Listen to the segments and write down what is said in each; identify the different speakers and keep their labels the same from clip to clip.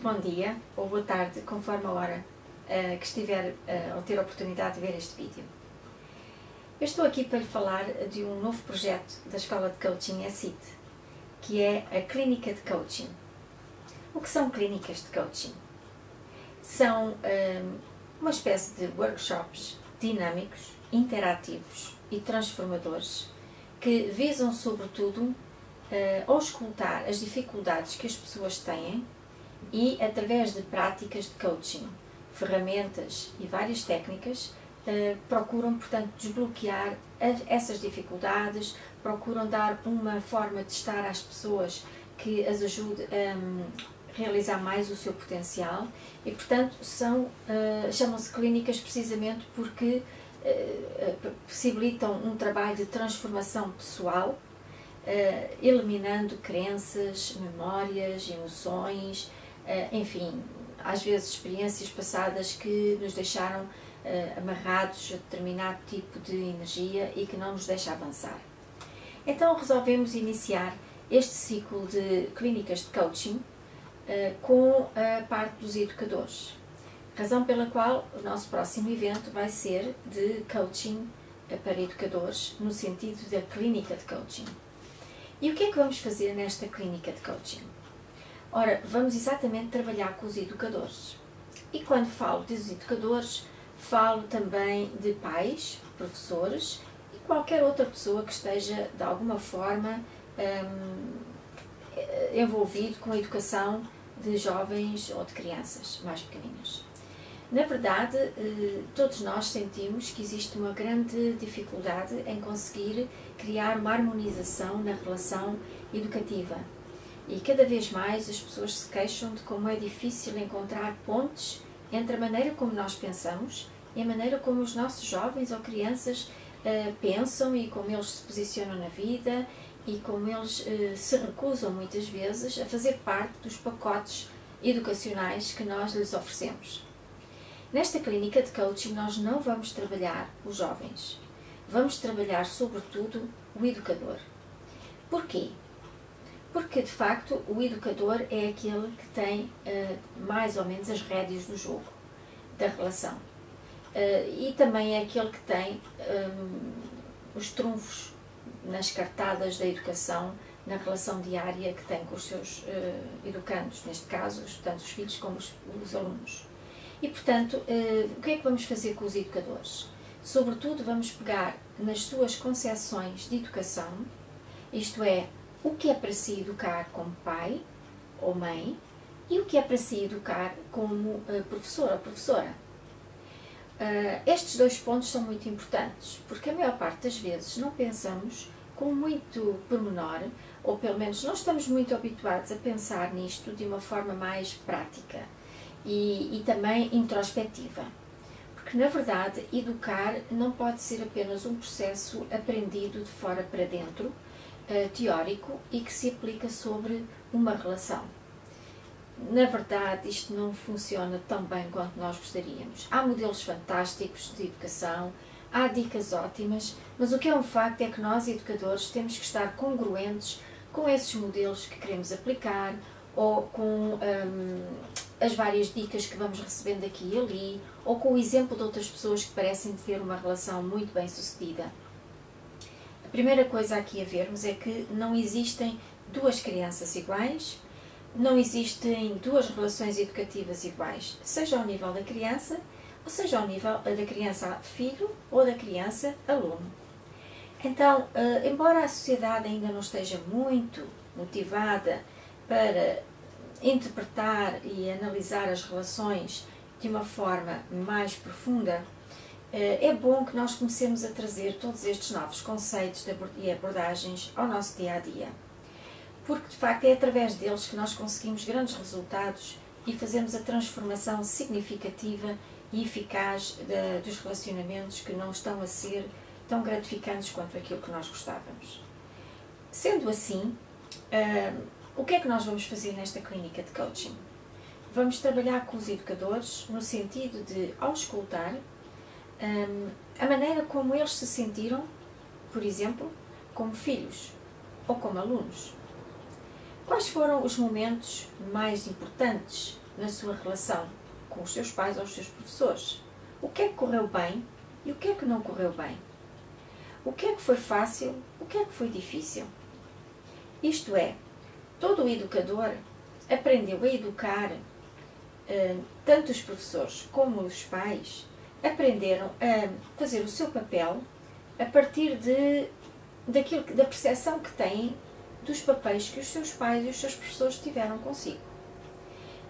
Speaker 1: bom dia ou boa tarde, conforme a hora que estiver ou ter a oportunidade de ver este vídeo. Eu estou aqui para lhe falar de um novo projeto da Escola de Coaching ESIT, que é a Clínica de Coaching. O que são clínicas de coaching? São uma espécie de workshops dinâmicos, interativos e transformadores que visam, sobretudo, auscultar as dificuldades que as pessoas têm e, através de práticas de coaching, ferramentas e várias técnicas, procuram, portanto, desbloquear essas dificuldades, procuram dar uma forma de estar às pessoas que as ajude a realizar mais o seu potencial e, portanto, chamam-se clínicas precisamente porque possibilitam um trabalho de transformação pessoal, eliminando crenças, memórias, emoções, enfim, às vezes experiências passadas que nos deixaram amarrados a determinado tipo de energia e que não nos deixa avançar. Então resolvemos iniciar este ciclo de clínicas de coaching com a parte dos educadores, razão pela qual o nosso próximo evento vai ser de coaching para educadores, no sentido da clínica de coaching. E o que é que vamos fazer nesta clínica de coaching? Ora, vamos exatamente trabalhar com os educadores. E quando falo dos educadores, falo também de pais, professores e qualquer outra pessoa que esteja, de alguma forma, envolvido com a educação de jovens ou de crianças mais pequeninas. Na verdade, todos nós sentimos que existe uma grande dificuldade em conseguir criar uma harmonização na relação educativa. E cada vez mais as pessoas se queixam de como é difícil encontrar pontes entre a maneira como nós pensamos e a maneira como os nossos jovens ou crianças pensam e como eles se posicionam na vida e como eles se recusam muitas vezes a fazer parte dos pacotes educacionais que nós lhes oferecemos. Nesta clínica de coaching nós não vamos trabalhar os jovens, vamos trabalhar sobretudo o educador. Porquê? Porque de facto o educador é aquele que tem mais ou menos as rédeas do jogo, da relação. E também é aquele que tem os trunfos nas cartadas da educação, na relação diária que tem com os seus educandos, neste caso, tanto os filhos como os alunos. E, portanto, o que é que vamos fazer com os educadores? Sobretudo, vamos pegar nas suas concepções de educação, isto é, o que é para se educar como pai ou mãe e o que é para se educar como professor ou professora. Estes dois pontos são muito importantes, porque a maior parte das vezes não pensamos com muito pormenor, ou pelo menos não estamos muito habituados a pensar nisto de uma forma mais prática e também introspectiva. Porque, na verdade, educar não pode ser apenas um processo aprendido de fora para dentro, teórico, e que se aplica sobre uma relação. Na verdade, isto não funciona tão bem quanto nós gostaríamos. Há modelos fantásticos de educação, há dicas ótimas, mas o que é um facto é que nós, educadores, temos que estar congruentes com esses modelos que queremos aplicar ou com as várias dicas que vamos recebendo aqui e ali, ou com o exemplo de outras pessoas que parecem ter uma relação muito bem sucedida. A primeira coisa aqui a vermos é que não existem duas crianças iguais, não existem duas relações educativas iguais, seja ao nível da criança, ou seja ao nível da criança filho ou da criança aluno. Então, embora a sociedade ainda não esteja muito motivada para interpretar e analisar as relações de uma forma mais profunda, é bom que nós comecemos a trazer todos estes novos conceitos e abordagens ao nosso dia-a-dia. Porque, de facto, é através deles que nós conseguimos grandes resultados e fazemos a transformação significativa e eficaz dos relacionamentos que não estão a ser tão gratificantes quanto aquilo que nós gostávamos. Sendo assim, o que é que nós vamos fazer nesta clínica de coaching? Vamos trabalhar com os educadores no sentido de auscultar a maneira como eles se sentiram, por exemplo, como filhos ou como alunos. Quais foram os momentos mais importantes na sua relação com os seus pais ou os seus professores. O que é que correu bem e o que é que não correu bem? O que é que foi fácil, o que é que foi difícil? Isto é, todo o educador aprendeu a educar, tanto os professores como os pais aprenderam a fazer o seu papel a partir da percepção que têm dos papéis que os seus pais e os seus professores tiveram consigo.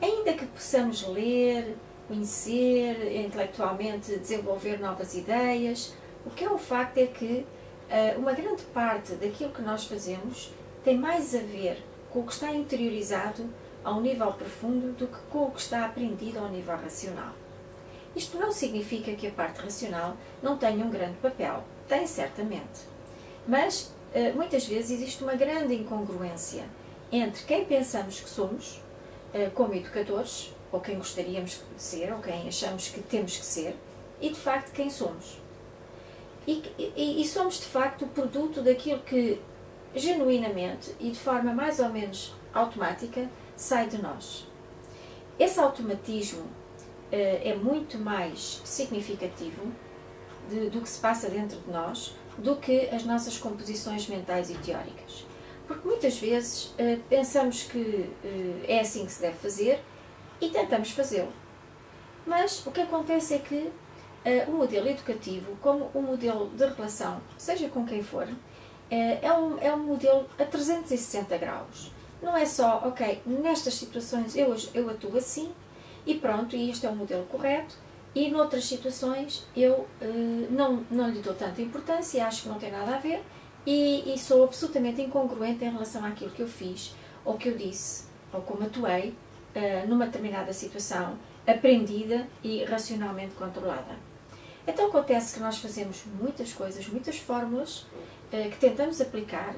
Speaker 1: Ainda que possamos ler, conhecer, intelectualmente desenvolver novas ideias, o que é um facto é que uma grande parte daquilo que nós fazemos tem mais a ver com o que está interiorizado a um nível profundo do que com o que está aprendido ao nível racional. Isto não significa que a parte racional não tenha um grande papel. Tem, certamente. Mas, muitas vezes, existe uma grande incongruência entre quem pensamos que somos, como educadores, ou quem gostaríamos de ser, ou quem achamos que temos que ser, e, de facto, quem somos. E somos, de facto, o produto daquilo que, genuinamente e de forma mais ou menos automática, sai de nós. Esse automatismo é muito mais significativo do que se passa dentro de nós do que as nossas composições mentais e teóricas. Porque muitas vezes pensamos que é assim que se deve fazer e tentamos fazê-lo. Mas o que acontece é que o modelo educativo, como o modelo de relação, seja com quem for, é um modelo a 360 graus. Não é só, ok, nestas situações eu atuo assim e pronto, e este é o modelo correto, e noutras situações eu não lhe dou tanta importância, acho que não tem nada a ver e sou absolutamente incongruente em relação àquilo que eu fiz, ou que eu disse, ou como atuei numa determinada situação, aprendida e racionalmente controlada. Então acontece que nós fazemos muitas coisas, muitas fórmulas que tentamos aplicar,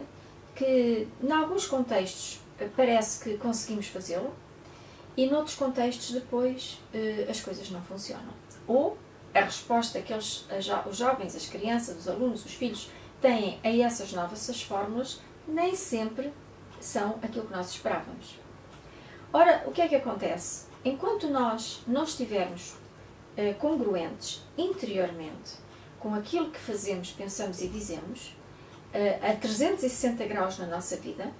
Speaker 1: que em alguns contextos parece que conseguimos fazê-lo, e noutros contextos depois as coisas não funcionam. Ou a resposta que os jovens, as crianças, os alunos, os filhos têm a essas novas fórmulas nem sempre são aquilo que nós esperávamos. Ora, o que é que acontece? Enquanto nós não estivermos congruentes interiormente com aquilo que fazemos, pensamos e dizemos, a 360 graus na nossa vida,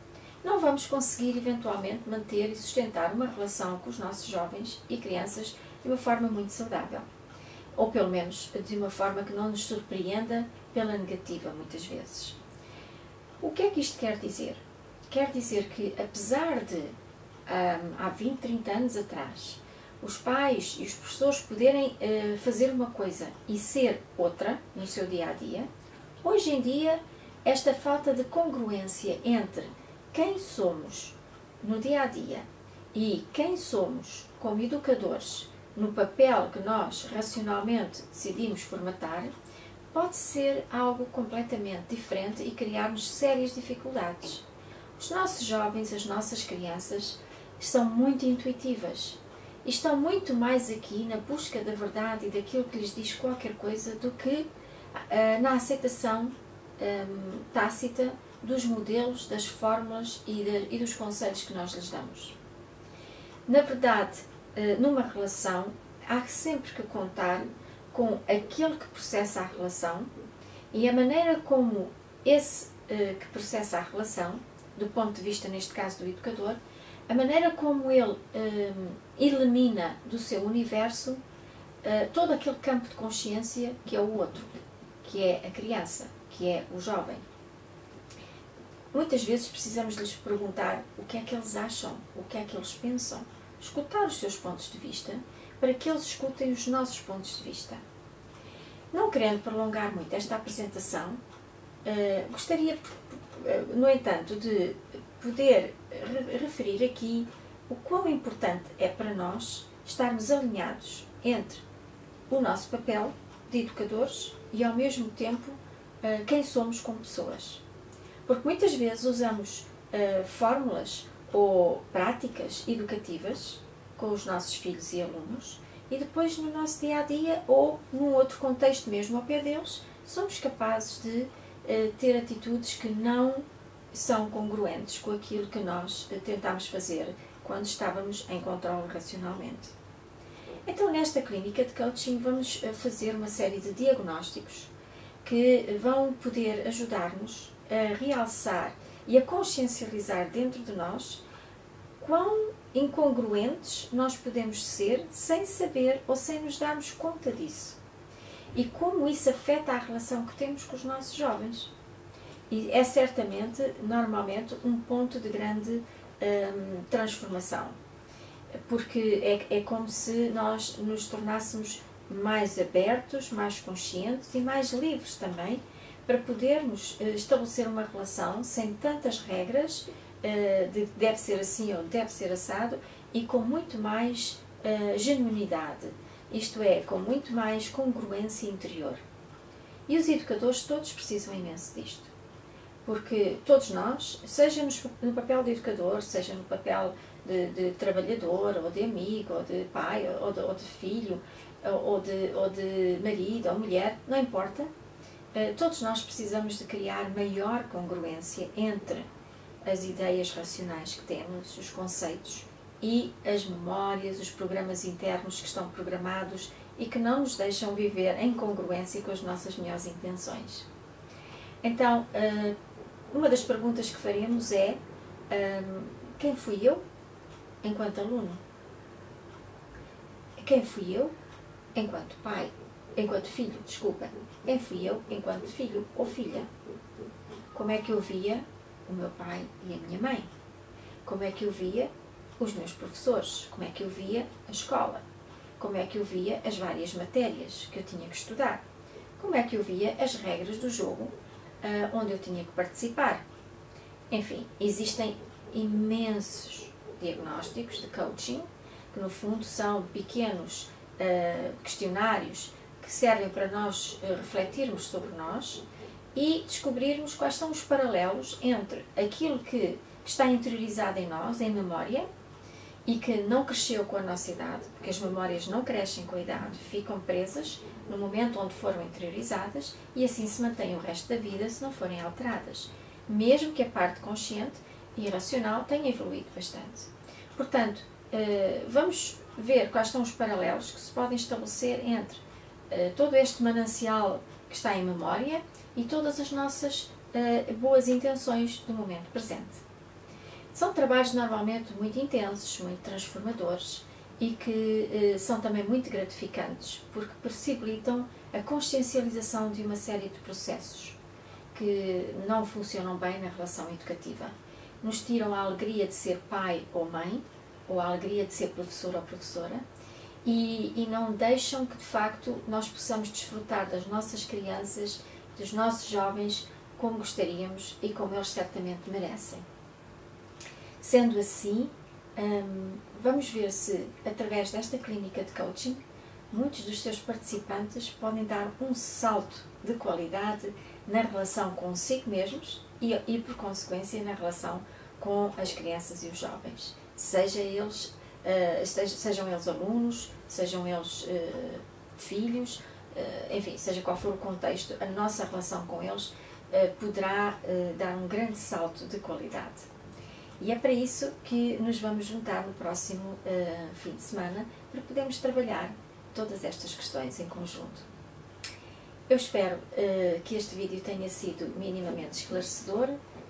Speaker 1: não vamos conseguir eventualmente manter e sustentar uma relação com os nossos jovens e crianças de uma forma muito saudável. Ou pelo menos de uma forma que não nos surpreenda pela negativa muitas vezes. O que é que isto quer dizer? Quer dizer que apesar de há 20, 30 anos atrás os pais e os professores poderem fazer uma coisa e ser outra no seu dia-a-dia, hoje em dia esta falta de congruência entre quem somos no dia-a-dia e quem somos como educadores no papel que nós racionalmente decidimos formatar, pode ser algo completamente diferente e criar-nos sérias dificuldades. Os nossos jovens, as nossas crianças, são muito intuitivas e estão muito mais aqui na busca da verdade e daquilo que lhes diz qualquer coisa do que na aceitação tácita dos modelos, das fórmulas e dos conselhos que nós lhes damos. Na verdade, numa relação, há sempre que contar com aquele que processa a relação e a maneira como esse que processa a relação, do ponto de vista, neste caso, do educador, a maneira como ele elimina do seu universo todo aquele campo de consciência que é o outro, que é a criança, que é o jovem. Muitas vezes precisamos lhes perguntar o que é que eles acham, o que é que eles pensam, escutar os seus pontos de vista, para que eles escutem os nossos pontos de vista. Não querendo prolongar muito esta apresentação, gostaria, no entanto, de poder referir aqui o quão importante é para nós estarmos alinhados entre o nosso papel de educadores e, ao mesmo tempo, quem somos como pessoas. Porque muitas vezes usamos fórmulas ou práticas educativas com os nossos filhos e alunos e depois no nosso dia-a-dia ou num outro contexto mesmo ao pé deles, somos capazes de ter atitudes que não são congruentes com aquilo que nós tentamos fazer quando estávamos em controle racionalmente. Então, nesta clínica de coaching, vamos fazer uma série de diagnósticos que vão poder ajudar-nos a realçar e a consciencializar dentro de nós quão incongruentes nós podemos ser sem saber ou sem nos darmos conta disso. E como isso afeta a relação que temos com os nossos jovens. E é certamente, normalmente, um ponto de grande transformação. Porque é como se nós nos tornássemos mais abertos, mais conscientes e mais livres também, para podermos estabelecer uma relação sem tantas regras, de deve ser assim ou deve ser assado, e com muito mais genuinidade, isto é, com muito mais congruência interior. E os educadores todos precisam imenso disto, porque todos nós, seja no papel de educador, seja no papel de trabalhador, ou de amigo, ou de pai, ou de filho, ou de marido ou mulher, não importa, todos nós precisamos de criar maior congruência entre as ideias racionais que temos, os conceitos, e as memórias, os programas internos que estão programados e que não nos deixam viver em congruência com as nossas melhores intenções. Então, uma das perguntas que faremos é: quem fui eu enquanto aluno? Quem fui eu enquanto pai? Enquanto filho, desculpa. Quem fui eu enquanto filho ou filha? Como é que eu via o meu pai e a minha mãe? Como é que eu via os meus professores? Como é que eu via a escola? Como é que eu via as várias matérias que eu tinha que estudar? Como é que eu via as regras do jogo onde eu tinha que participar? Enfim, existem imensos diagnósticos de coaching, que no fundo são pequenos questionários que servem para nós refletirmos sobre nós e descobrirmos quais são os paralelos entre aquilo que está interiorizado em nós, em memória, e que não cresceu com a nossa idade, porque as memórias não crescem com a idade, ficam presas no momento onde foram interiorizadas e assim se mantêm o resto da vida se não forem alteradas, mesmo que a parte consciente e racional tenha evoluído bastante. Portanto, vamos ver quais são os paralelos que se podem estabelecer entre todo este manancial que está em memória e todas as nossas boas intenções do momento presente. São trabalhos normalmente muito intensos, muito transformadores e que são também muito gratificantes, porque possibilitam a consciencialização de uma série de processos que não funcionam bem na relação educativa. Nos tiram a alegria de ser pai ou mãe, ou a alegria de ser professor ou professora, e não deixam que, de facto, nós possamos desfrutar das nossas crianças, dos nossos jovens, como gostaríamos e como eles certamente merecem. Sendo assim, vamos ver se, através desta clínica de coaching, muitos dos seus participantes podem dar um salto de qualidade na relação consigo mesmos e por consequência, na relação com as crianças e os jovens. Sejam eles alunos, sejam eles filhos, enfim, seja qual for o contexto, a nossa relação com eles poderá dar um grande salto de qualidade. E é para isso que nos vamos juntar no próximo fim de semana, para podermos trabalhar todas estas questões em conjunto. Eu espero que este vídeo tenha sido minimamente esclarecedor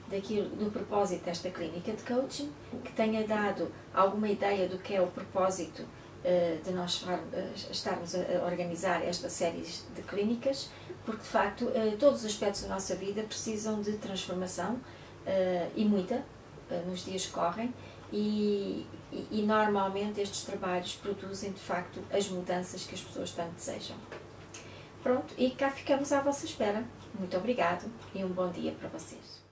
Speaker 1: do propósito desta clínica de coaching, que tenha dado alguma ideia do que é o propósito de nós estarmos a organizar esta série de clínicas, porque de facto todos os aspectos da nossa vida precisam de transformação e muita, nos dias que correm, e normalmente estes trabalhos produzem de facto as mudanças que as pessoas tanto desejam. Pronto, e cá ficamos à vossa espera. Muito obrigado e um bom dia para vocês.